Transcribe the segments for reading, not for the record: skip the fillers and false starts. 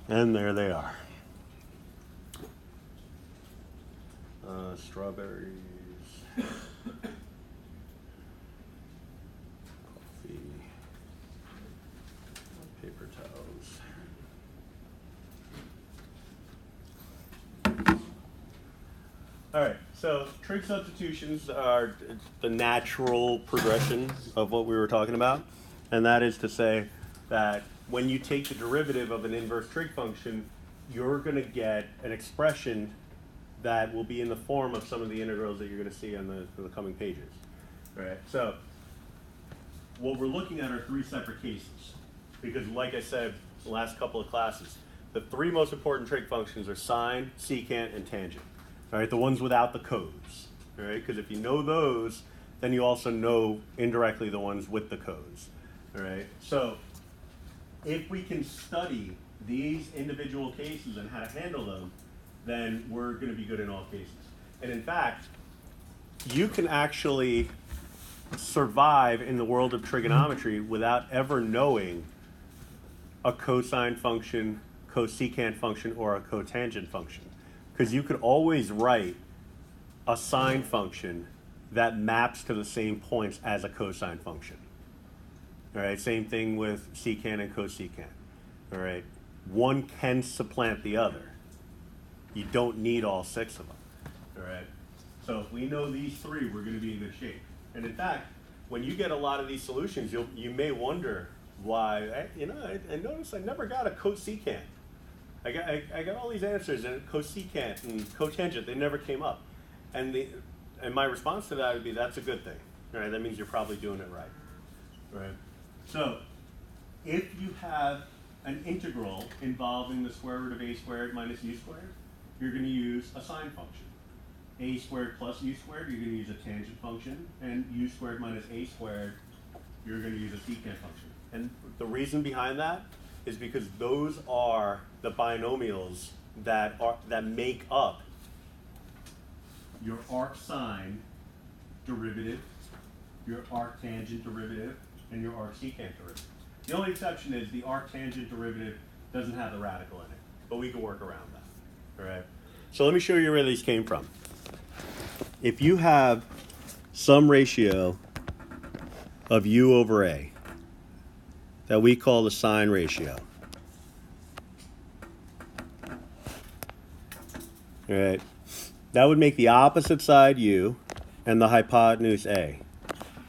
And there they are. Strawberries. Coffee. Paper towels. All right, so trig substitutions are the natural progression of what we were talking about. And that is to say that when you take the derivative of an inverse trig function, you're going to get an expression that will be in the form of some of the integrals that you're going to see on the coming pages. All right, so what we're looking at are three separate cases. Because like I said the last couple of classes, the three most important trig functions are sine, secant, and tangent. All right, the ones without the codes. All right, because if you know those, then you also know indirectly the ones with the codes. All right, so if we can study these individual cases and how to handle them, then we're going to be good in all cases. And in fact, you can actually survive in the world of trigonometry without ever knowing a cosine function, cosecant function, or a cotangent function. Because you could always write a sine function that maps to the same points as a cosine function. All right, same thing with secant and cosecant. All right, one can supplant the other. You don't need all six of them. All right, so if we know these three, we're going to be in good shape. And in fact, when you get a lot of these solutions, you may wonder why. I noticed I never got a cosecant. I got all these answers, and cosecant and cotangent, they never came up. And my response to that would be, that's a good thing. All right, that means you're probably doing it right. Right. So if you have an integral involving the square root of a squared minus u squared, you're going to use a sine function. A squared plus u squared, you're going to use a tangent function, and u squared minus a squared, you're going to use a secant function. And the reason behind that is because those are the binomials that make up your arcsine derivative, your arctangent derivative, and your arcsecant derivative. The only exception is the arctangent derivative doesn't have the radical in it, but we can work around that. All right. So let me show you where these came from. If you have some ratio of u over a that we call the sine ratio. All right. That would make the opposite side u and the hypotenuse a.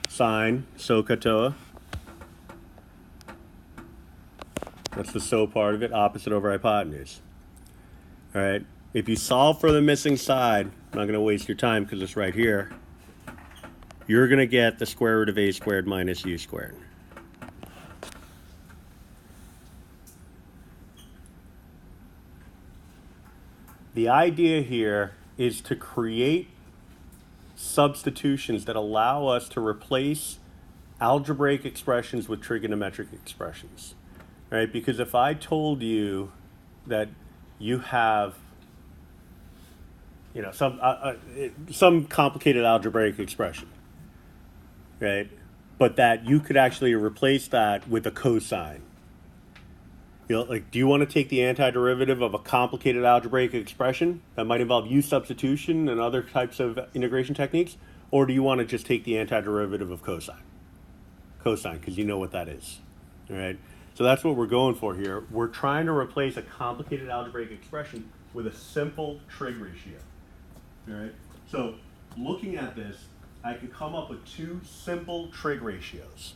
Sine, SOHCAHTOA. That's the SO part of it, opposite over hypotenuse. All right. If you solve for the missing side, I'm not going to waste your time because it's right here, you're going to get the square root of a squared minus u squared. The idea here is to create substitutions that allow us to replace algebraic expressions with trigonometric expressions. Right? Because if I told you that you have some complicated algebraic expression, right? But that you could actually replace that with a cosine. Do you want to take the antiderivative of a complicated algebraic expression that might involve u substitution and other types of integration techniques? Or do you want to just take the antiderivative of cosine? Cosine, because you know what that is. All right? So that's what we're going for here. We're trying to replace a complicated algebraic expression with a simple trig ratio. All right? So looking at this, I could come up with two simple trig ratios.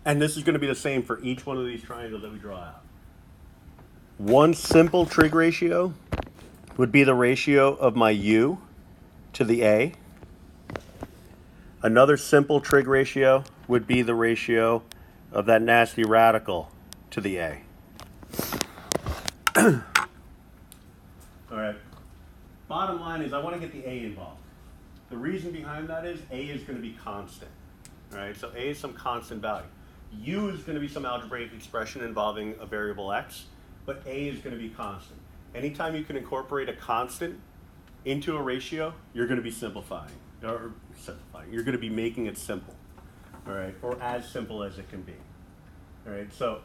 And this is going to be the same for each one of these triangles that we draw out. One simple trig ratio would be the ratio of my u to the a. Another simple trig ratio would be the ratio of that nasty radical to the a. All right. Bottom line is I want to get the a involved. The reason behind that is a is going to be constant. All right, so a is some constant value. U is going to be some algebraic expression involving a variable x, but a is going to be constant. Anytime you can incorporate a constant into a ratio, you're going to be simplifying. You're going to be making it simple, all right, or as simple as it can be. All right, so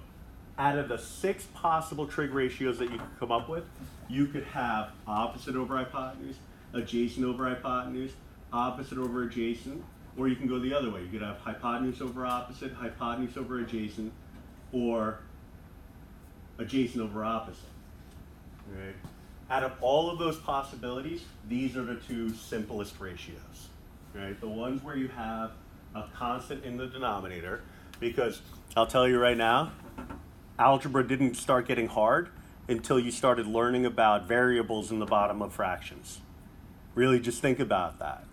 out of the 6 possible trig ratios that you could come up with, you could have opposite over hypotenuse, adjacent over hypotenuse, opposite over adjacent, or you can go the other way. You could have hypotenuse over opposite, hypotenuse over adjacent, or adjacent over opposite. Right? Out of all of those possibilities, these are the 2 simplest ratios. Right? The ones where you have a constant in the denominator, because I'll tell you right now, algebra didn't start getting hard until you started learning about variables in the bottom of fractions. Really just think about that.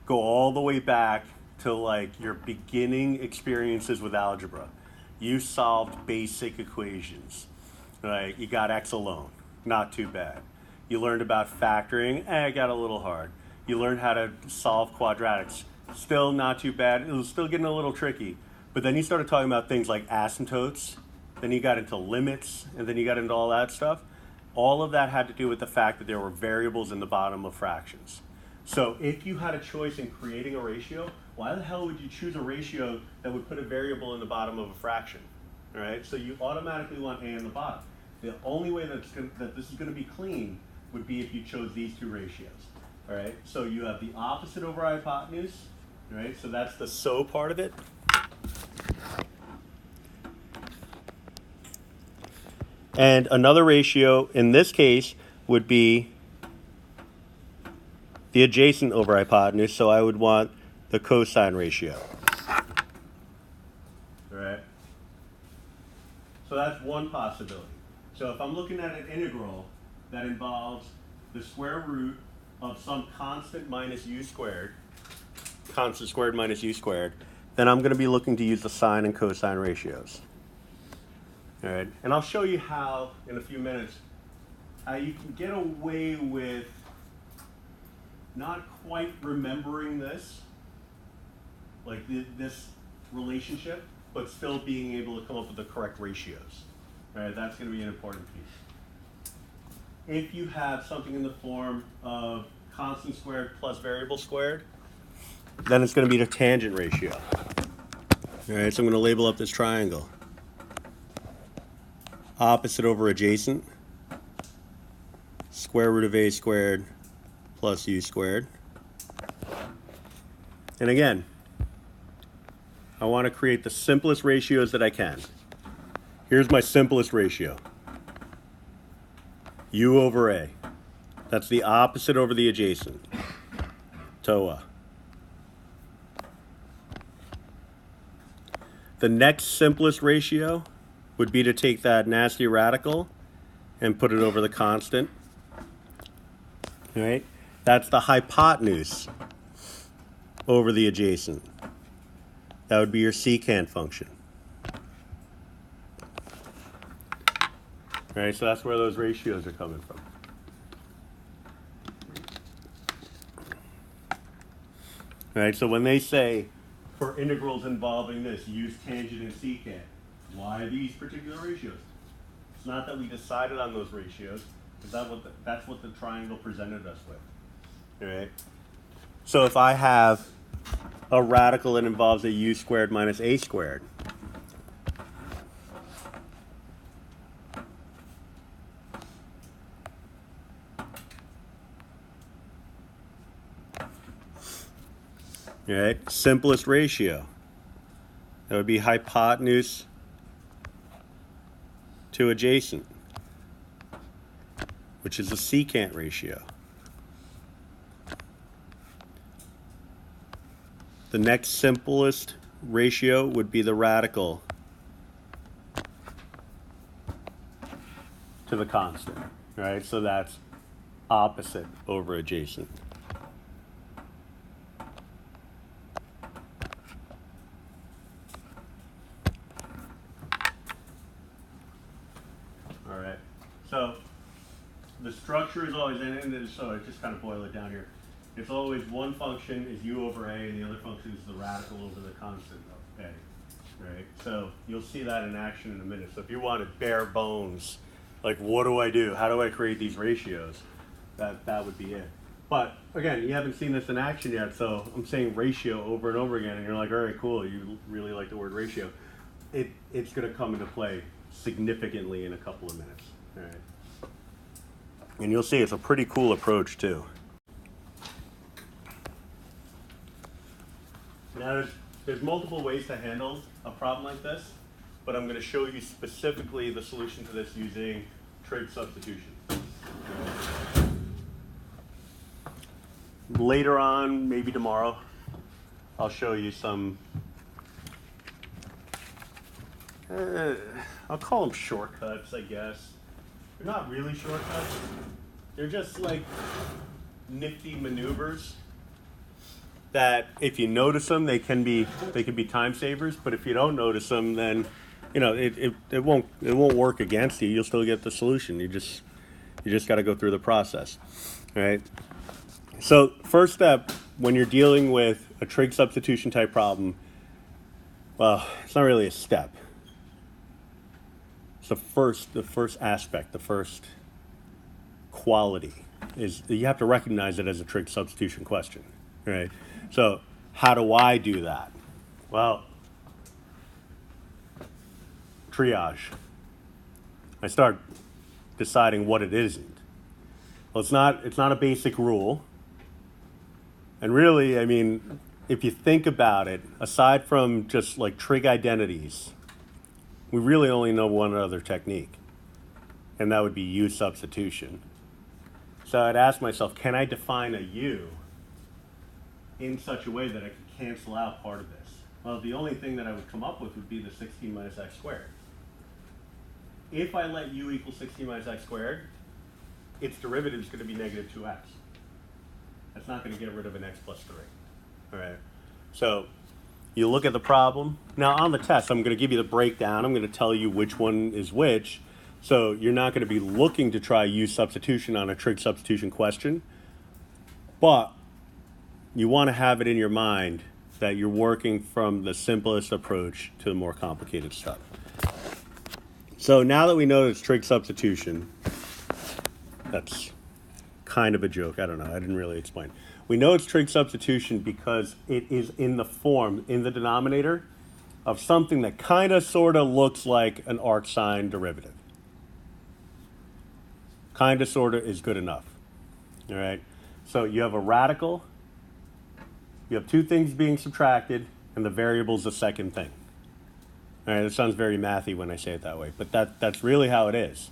Go all the way back to like your beginning experiences with algebra. You solved basic equations, right? You got x alone, not too bad. You learned about factoring, it got a little hard. You learned how to solve quadratics, still not too bad. It was still getting a little tricky. But then you started talking about things like asymptotes, then you got into limits, and then you got into all that stuff. All of that had to do with the fact that there were variables in the bottom of fractions. So if you had a choice in creating a ratio, why the hell would you choose a ratio that would put a variable in the bottom of a fraction? All right, so you automatically want a in the bottom. The only way that this is going to be clean would be if you chose these 2 ratios. All right, so you have the opposite over hypotenuse. All right, so that's the so part of it. And another ratio in this case would be the adjacent over hypotenuse, so I would want the cosine ratio. All right. So that's one possibility. So if I'm looking at an integral that involves the square root of some constant minus u squared, constant squared minus u squared, then I'm going to be looking to use the sine and cosine ratios. All right, and I'll show you how in a few minutes how you can get away with not quite remembering this, like this relationship, but still being able to come up with the correct ratios. All right, that's going to be an important piece. If you have something in the form of constant squared plus variable squared, then it's going to be the tangent ratio. All right, so I'm going to label up this triangle. Opposite over adjacent, square root of a squared plus u squared. And again, I want to create the simplest ratios that I can. Here's my simplest ratio. U over a. That's the opposite over the adjacent. TOA. The next simplest ratio would be to take that nasty radical and put it over the constant. All right? That's the hypotenuse over the adjacent. That would be your secant function. All right, so that's where those ratios are coming from. All right, so when they say for integrals involving this, use tangent and secant, why these particular ratios? It's not that we decided on those ratios, that's what the triangle presented us with. All right. So if I have a radical that involves a u squared minus a squared, all right, simplest ratio, that would be hypotenuse to adjacent, which is a secant ratio. The next simplest ratio would be the radical to the constant, right? So that's opposite over adjacent. All right, so the structure is always in it, so I just kind of boil it down here. It's always one function is u over a, and the other function is the radical over the constant of a, right? So you'll see that in action in a minute. So if you wanted bare bones, like what do I do? How do I create these ratios? That would be it. But again, you haven't seen this in action yet, so I'm saying ratio over and over again, and you're like, all right, cool, you really like the word ratio. It's going to come into play significantly in a couple of minutes. All right. And you'll see it's a pretty cool approach too. Now there's multiple ways to handle a problem like this, but I'm going to show you specifically the solution to this using trig substitution. Later on, maybe tomorrow, I'll show you some, I'll call them shortcuts, I guess. They're not really shortcuts. They're just like nifty maneuvers that if you notice them, they can be time savers. But if you don't notice them, then it won't work against you. You'll still get the solution. You just got to go through the process. All right. So first step when you're dealing with a trig substitution type problem, well, it's not really a step. It's the first aspect, the first quality is that you have to recognize it as a trig substitution question, right? So how do I do that? Well, triage. I start deciding what it isn't. Well, it's not a basic rule. And really, I mean, if you think about it, aside from just like trig identities, we really only know one other technique, and that would be U substitution. So I'd ask myself, can I define a U in such a way that I could cancel out part of this? Well, the only thing that I would come up with would be the 16 minus x squared. If I let U equal 16 minus x squared, its derivative is going to be negative 2x. That's not going to get rid of an x plus 3. All right. So you look at the problem. Now on the test, I'm going to give you the breakdown. I'm going to tell you which one is which. So you're not going to be looking to try U substitution on a trig substitution question. But you want to have it in your mind that you're working from the simplest approach to the more complicated stuff. So now that we know it's trig substitution, that's kind of a joke. I don't know. I didn't really explain. We know it's trig substitution because it is in the form, in the denominator, of something that kind of sort of looks like an arcsine derivative. Kind of sort of is good enough. All right. So you have a radical. You have two things being subtracted, and the variable is the second thing. All right. It sounds very mathy when I say it that way, but that's really how it is.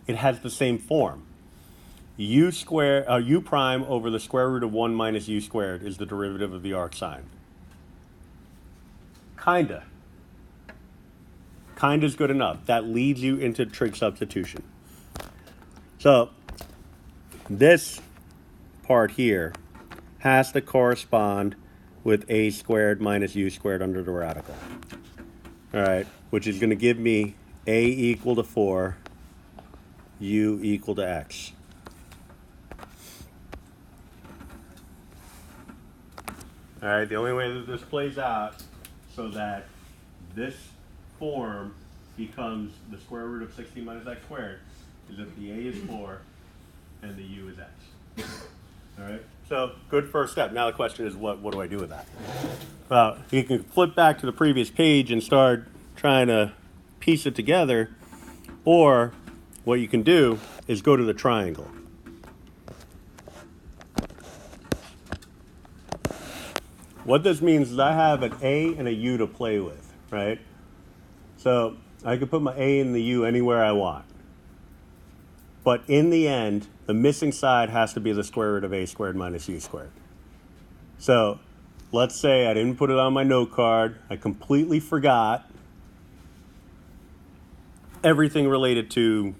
It has the same form. U prime over the square root of 1 minus u squared is the derivative of the arcsine. Kinda. Kinda is good enough. That leads you into trig substitution. So this part here has to correspond with a squared minus u squared under the radical. All right, which is going to give me a equal to 4, u equal to x. All right, the only way that this plays out so that this form becomes the square root of 16 minus x squared is if the a is 4 and the u is x. All right, so good first step. Now the question is, what do I do with that? Well, you can flip back to the previous page and start trying to piece it together, or what you can do is go to the triangle. What this means is I have an A and a U to play with, right? So I can put my A and the U anywhere I want. But in the end, the missing side has to be the square root of a squared minus u squared. So let's say I didn't put it on my note card. I completely forgot everything related to,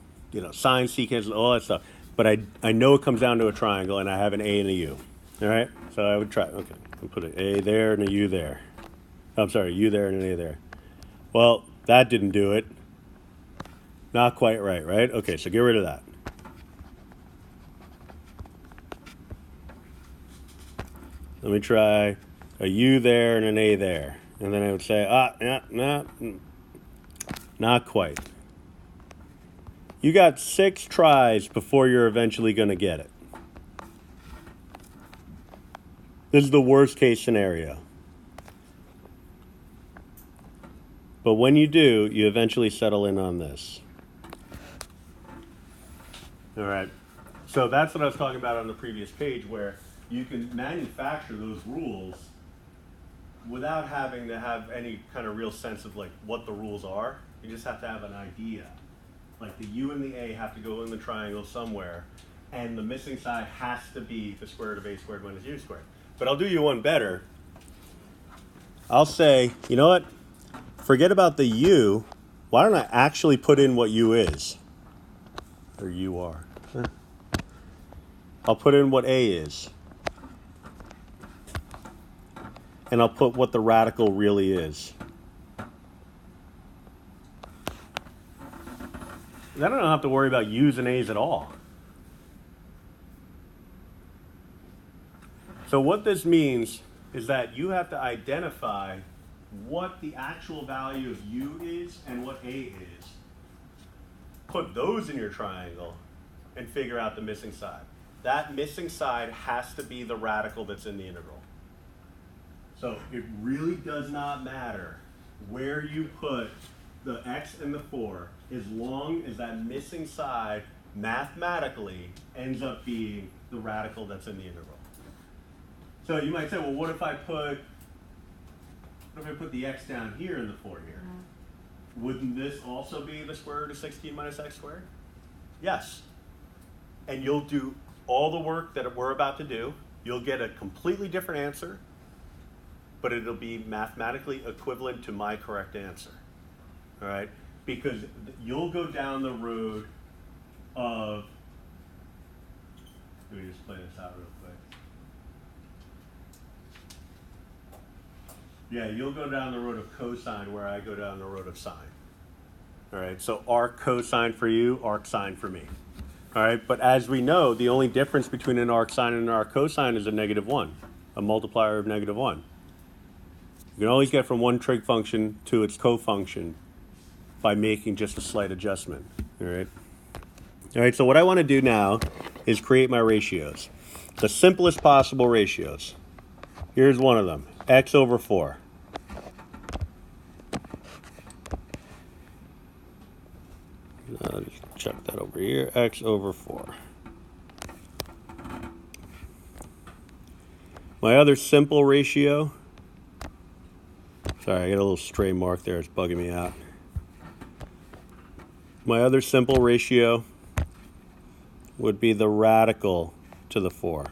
sine, secant, all that stuff. But I know it comes down to a triangle, and I have an A and a U. All right? So I would try, okay. I'll put an A there and a U there. I'm sorry, a U there and an A there. Well, that didn't do it. Not quite right? Okay, so get rid of that. Let me try a U there and an A there. And then I would say, not quite. You got 6 tries before you're eventually going to get it. This is the worst case scenario. But when you do, you eventually settle in on this. All right. So that's what I was talking about on the previous page, where you can manufacture those rules without having to have any kind of real sense of like what the rules are. You just have to have an idea. Like the u and the a have to go in the triangle somewhere, and the missing side has to be the square root of a squared minus u squared. But I'll do you one better. I'll say, you know what? Forget about the u. Why don't I actually put in what u is? Or u are. I'll put in what a is. And I'll put what the radical really is. Then I don't have to worry about u's and a's at all. So what this means is that you have to identify what the actual value of u is and what a is. Put those in your triangle and figure out the missing side. That missing side has to be the radical that's in the integral. So it really does not matter where you put the x and the 4, as long as that missing side mathematically ends up being the radical that's in the integral. So you might say, well, what if I put the x down here and the 4 here? Wouldn't this also be the square root of 16 minus x squared? Yes. And you'll do all the work that we're about to do. You'll get a completely different answer, but it'll be mathematically equivalent to my correct answer. All right? Because you'll go down the road of, let me just play this out real quick. Yeah, you'll go down the road of cosine where I go down the road of sine. All right, so arc cosine for you, arc sine for me. All right, but as we know, the only difference between an arc sine and an arc cosine is a -1, a multiplier of -1. You can always get from one trig function to its cofunction by making just a slight adjustment. All right. All right, so what I want to do now is create my ratios. The simplest possible ratios. Here's one of them, x over 4. Just check that over here, x over 4. My other simple ratio, sorry, I got a little stray mark there, it's bugging me out. My other simple ratio would be the radical to the 4.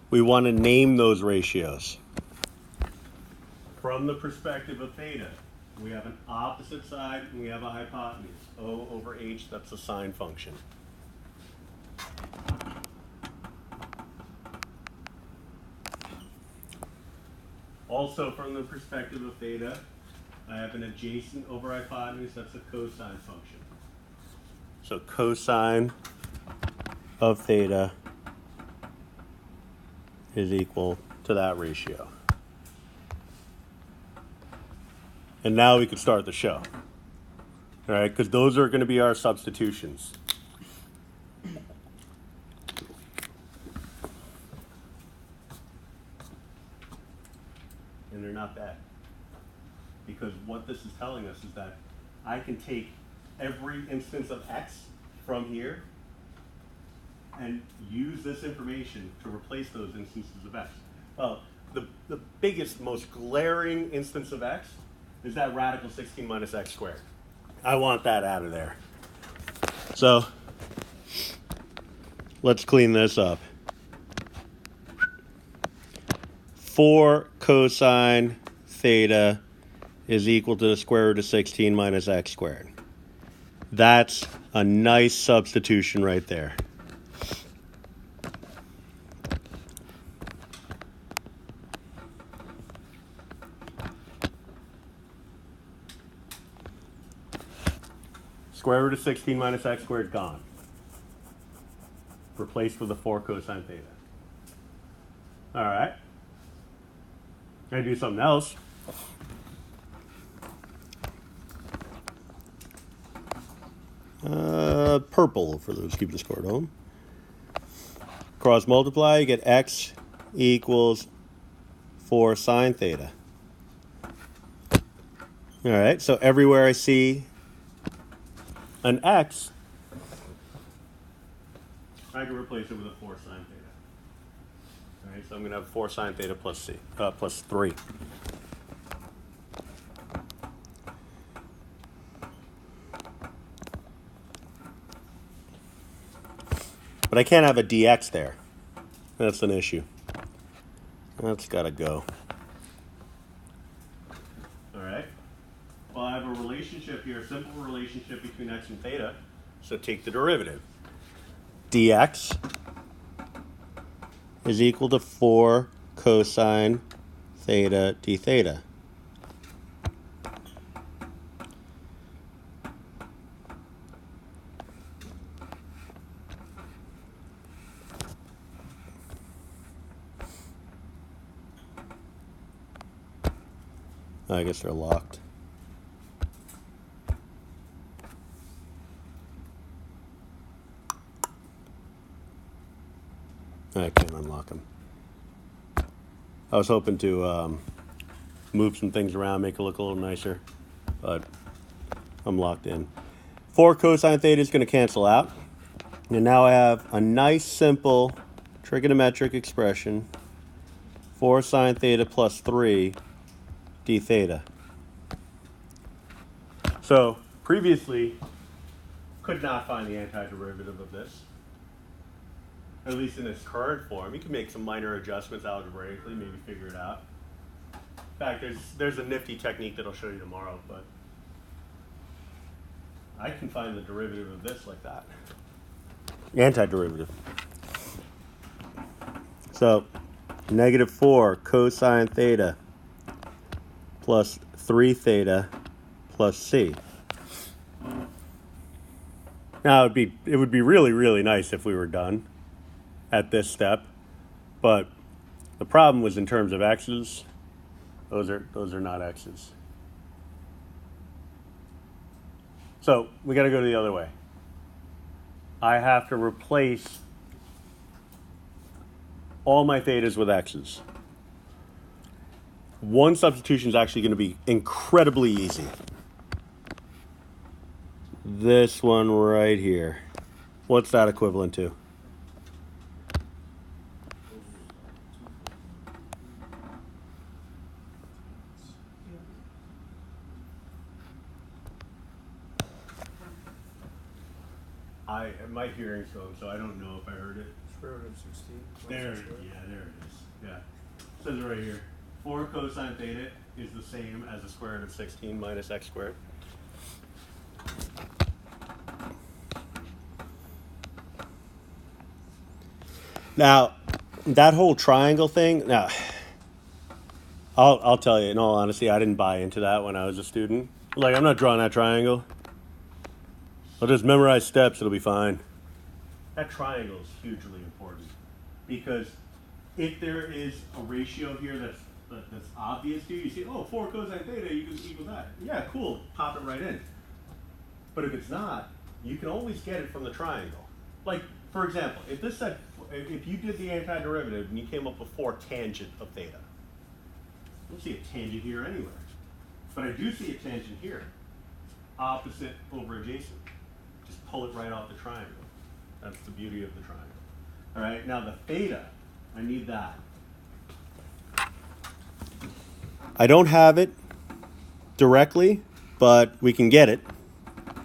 We want to name those ratios. From the perspective of theta, we have an opposite side and we have a hypotenuse. O over h, that's a sine function. Also from the perspective of theta, I have an adjacent over hypotenuse, that's a cosine function. So cosine of theta is equal to that ratio. And now we can start the show. All right, because those are going to be our substitutions. And they're not bad. Because what this is telling us is that I can take every instance of x from here and use this information to replace those instances of x. Well, the biggest, most glaring instance of x is that radical 16 minus x squared. I want that out of there. So let's clean this up. 4 cosine theta is equal to the square root of 16 minus x squared. That's a nice substitution right there. Square root of 16 minus x squared gone. Replaced with a 4 cosine theta. All right. Can I do something else? purple for those keeping score at home. Cross multiply, you get x equals 4 sine theta. All right, so everywhere I see an x, I can replace it with a 4 sine theta. All right, so I'm going to have 4 sine theta plus plus 3. But I can't have a dx there. That's an issue. That's got to go. All right. Well, I have a relationship here, a simple relationship between x and theta. So take the derivative. Dx is equal to 4 cosine theta d theta. I guess they're locked. I can't unlock them. I was hoping to move some things around, make it look a little nicer, but I'm locked in. 4 cosine theta is going to cancel out. And now I have a nice, simple trigonometric expression, 4 sine theta plus 3 d theta. So previously, could not find the antiderivative of this, at least in its current form. You can make some minor adjustments algebraically, maybe figure it out. In fact, there's a nifty technique that I'll show you tomorrow, but I can find the derivative of this like that. Antiderivative. So, negative 4 cosine theta plus 3 theta plus c. Now, it would be really, really nice if we were done at this step, but the problem was in terms of x's. Those are not x's. So we got to go the other way. I have to replace all my thetas with x's. One substitution is actually going to be incredibly easy. This one right here. What's that equivalent to? My hearing's going, so I don't know if I heard it. Square root of 16. There it is. Yeah. It says it right here. 4 cosine theta is the same as the square root of 16 minus x squared. Now, that whole triangle thing, now, I'll tell you, in all honesty, I didn't buy into that when I was a student. Like, I'm not drawing that triangle. I'll just memorize steps, it'll be fine. That triangle is hugely important because if there is a ratio here that's obvious to you, you see, oh, 4 cosine theta equals that. Yeah, cool, pop it right in. But if it's not, you can always get it from the triangle. Like, for example, if you did the antiderivative and you came up with 4 tangent of theta, I don't see a tangent here anywhere. But I do see a tangent here. Opposite over adjacent. Just pull it right off the triangle. That's the beauty of the triangle. All right, now the theta, I need that. I don't have it directly, but we can get it. I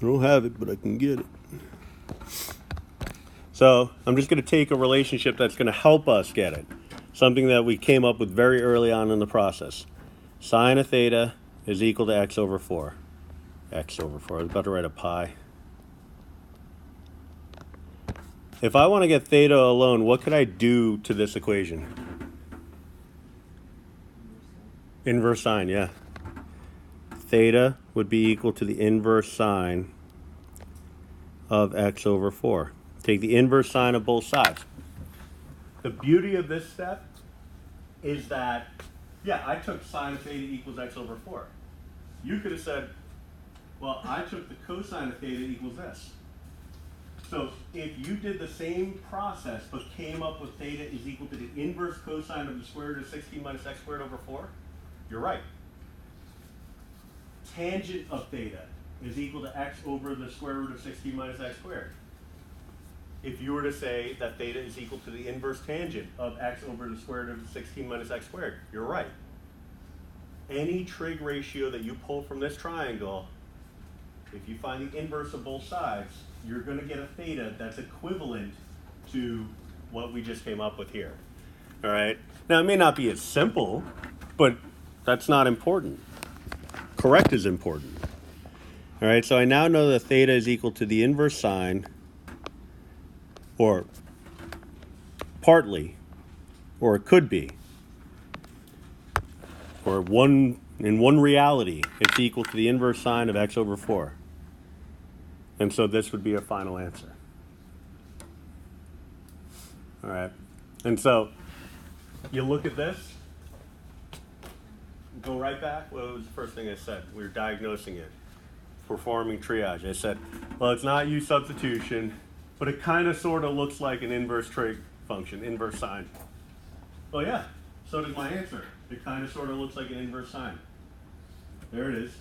don't have it, but I can get it. So I'm just going to take a relationship that's going to help us get it. Something that we came up with very early on in the process. Sine of theta is equal to x over 4. X over 4. I was about to write a pi. If I want to get theta alone, what could I do to this equation? Inverse sine, yeah. Theta would be equal to the inverse sine of x over 4. Take the inverse sine of both sides. The beauty of this step is that, yeah, I took sine of theta equals x over 4. You could have said, Well, I took the cosine of theta equals this. So if you did the same process but came up with theta is equal to the inverse cosine of the square root of 16 minus x squared over 4, you're right. Tangent of theta is equal to x over the square root of 16 minus x squared. If you were to say that theta is equal to the inverse tangent of x over the square root of 16 minus x squared, you're right. Any trig ratio that you pull from this triangle, if you find the inverse of both sides, you're going to get a theta that's equivalent to what we just came up with here. All right? Now, it may not be as simple, but that's not important. Correct is important. All right, so I now know that theta is equal to the inverse sine, or partly, or it could be, or in one reality, it's equal to the inverse sine of x over 4. And so this would be our final answer. All right, and so you look at this, go right back. What was the first thing I said? We were diagnosing it, performing triage. I said, well, it's not U substitution, but it kind of sort of looks like an inverse trig function, inverse sine. Well, yeah, so does my answer. It kind of sort of looks like an inverse sine. There it is.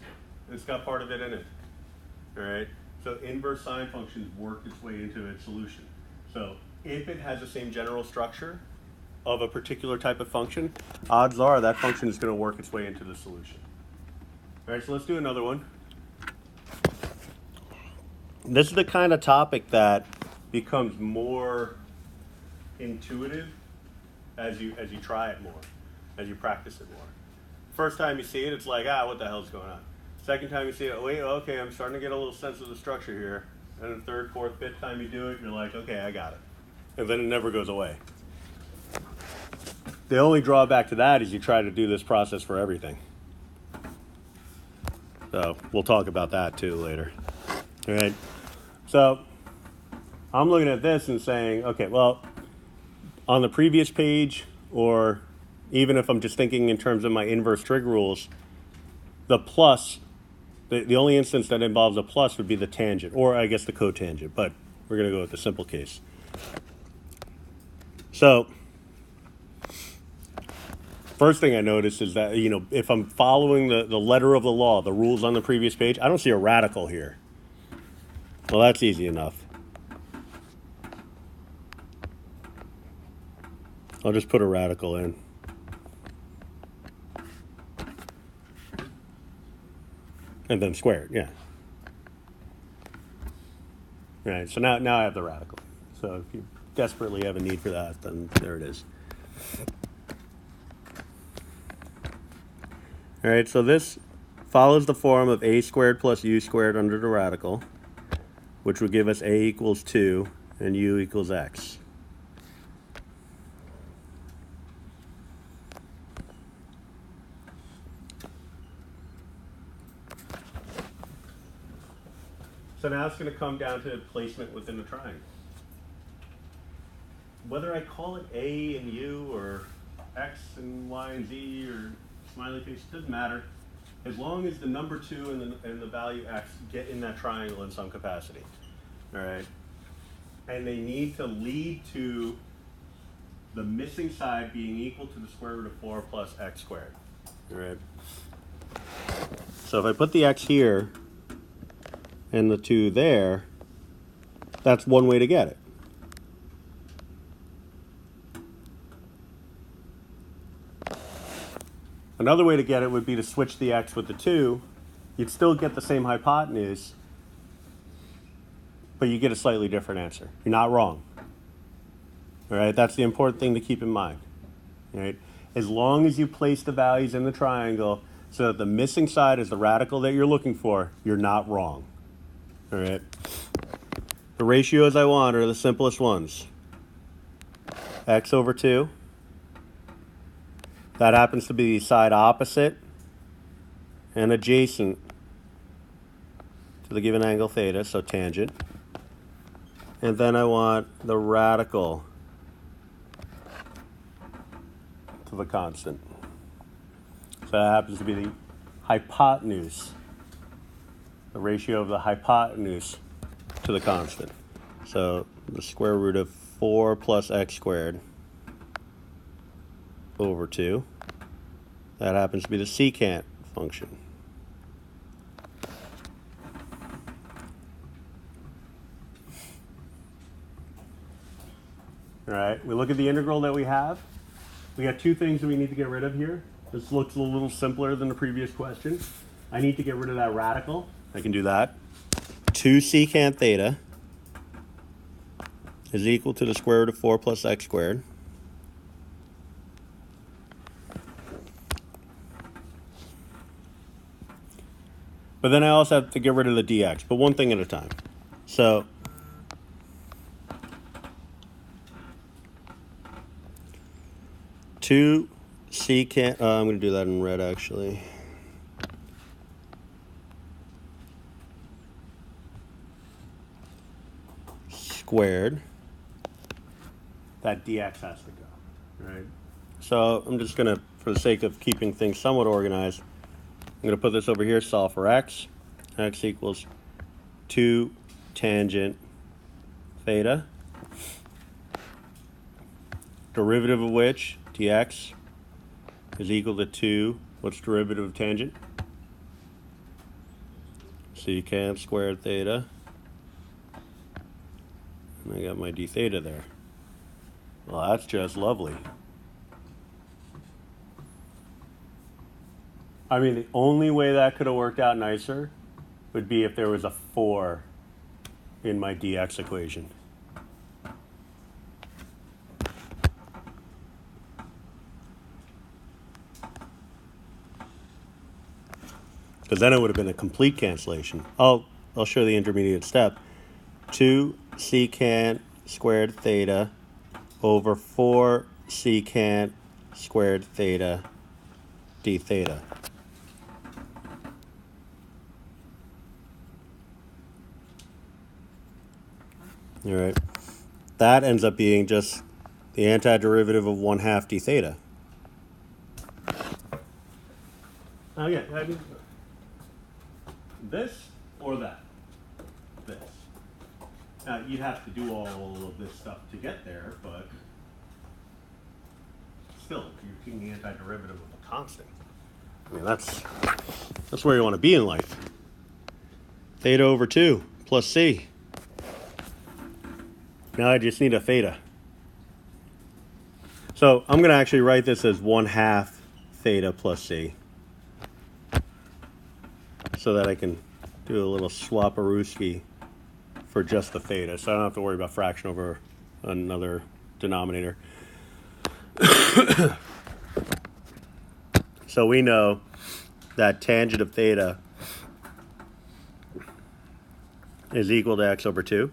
It's got part of it in it. All right, so inverse sine functions work its way into its solution. So if it has the same general structure of a particular type of function, odds are that function is going to work its way into the solution. All right, so let's do another one. This is the kind of topic that becomes more intuitive as you try it more, as you practice it more. First time you see it, it's like, what the hell's going on? Second time you see it, wait, okay, I'm starting to get a little sense of the structure here. And the third, fourth, fifth time you do it, you're like, okay, I got it. And then it never goes away. The only drawback to that is you try to do this process for everything. So we'll talk about that too later. All right. So I'm looking at this and saying, okay, well, on the previous page, or even if I'm just thinking in terms of my inverse trig rules, the plus, the only instance that involves a plus would be the tangent, or I guess the cotangent, but we're going to go with the simple case. So first thing I notice is that, if I'm following the letter of the law, the rules on the previous page, I don't see a radical here. Well, that's easy enough. I'll just put a radical in. And then square it, yeah. All right, so now I have the radical. So if you desperately have a need for that, then there it is. All right, so this follows the form of a squared plus u squared under the radical, which would give us a equals 2 and u equals x. So now it's going to come down to placement within the triangle. Whether I call it a and u, or x and y and z, or smiley face, doesn't matter, as long as the number 2 and the value x get in that triangle in some capacity. All right, and they need to lead to the missing side being equal to the square root of 4 plus x squared. All right, so if I put the x here and the 2 there, that's one way to get it. Another way to get it would be to switch the x with the 2. You'd still get the same hypotenuse, but you get a slightly different answer. You're not wrong. All right, that's the important thing to keep in mind. All right, as long as you place the values in the triangle so that the missing side is the radical that you're looking for, you're not wrong. All right, the ratios I want are the simplest ones. X over 2. That happens to be the side opposite and adjacent to the given angle theta, so tangent. And then I want the radical to the constant. So that happens to be the hypotenuse the ratio of the hypotenuse to the constant. So the square root of 4 plus x squared over 2. That happens to be the secant function. All right, we look at the integral that we have. We got two things that we need to get rid of here. This looks a little simpler than the previous question. I need to get rid of that radical. I can do that. 2 secant theta is equal to the square root of 4 plus x squared. But then I also have to get rid of the dx, but one thing at a time. So two secant, I'm going to do that in red actually. Squared. That dx has to go, right? So I'm just going to, for the sake of keeping things somewhat organized, I'm going to put this over here, solve for x. X equals 2 tangent theta, derivative of which, dx, is equal to 2, what's derivative of tangent? Secant squared theta. And I got my d theta there. Well, that's just lovely. I mean, the only way that could have worked out nicer would be if there was a 4 in my dx equation. Because then it would have been a complete cancellation. I'll show the intermediate step. 2 secant squared theta over 4 secant squared theta d theta. All right, that ends up being just the antiderivative of 1/2 d theta. Oh yeah, I mean, this or that. This. Now you'd have to do all of this stuff to get there, but still, you're taking the antiderivative of a constant. I mean, that's where you want to be in life. Theta over 2 plus c. Now I just need a theta. So I'm going to actually write this as 1/2 theta plus c, so that I can do a little swaparooski for just the theta, so I don't have to worry about fraction over another denominator. So we know that tangent of theta is equal to x over 2.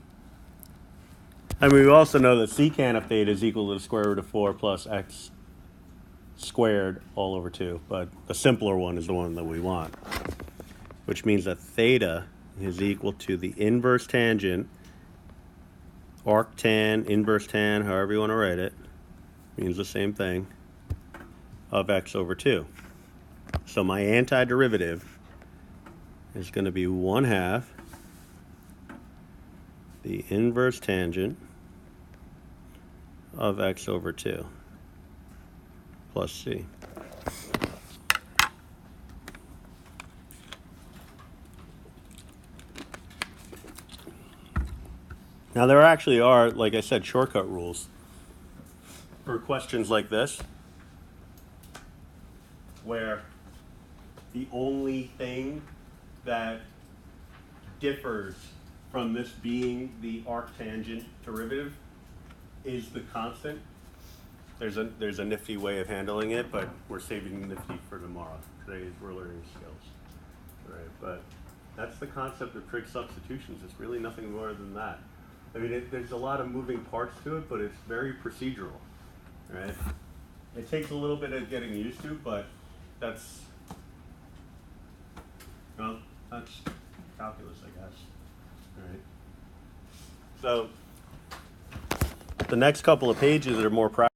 And we also know that secant of theta is equal to the square root of 4 plus x squared all over 2. But the simpler one is the one that we want, which means that theta is equal to the inverse tangent, arctan, inverse tan, however you want to write it, means the same thing, of x over 2. So my antiderivative is going to be 1/2 the inverse tangent of x over 2 plus c. Now there actually are, like I said, shortcut rules for questions like this, where the only thing that differs from this being the arctangent derivative is the constant. There's a nifty way of handling it, but we're saving nifty for tomorrow. Today we're learning skills, right? But that's the concept of trig substitutions. It's really nothing more than that. I mean, there's a lot of moving parts to it, but it's very procedural, right? It takes a little bit of getting used to, but that's calculus, I guess. All right. So the next couple of pages are more practical.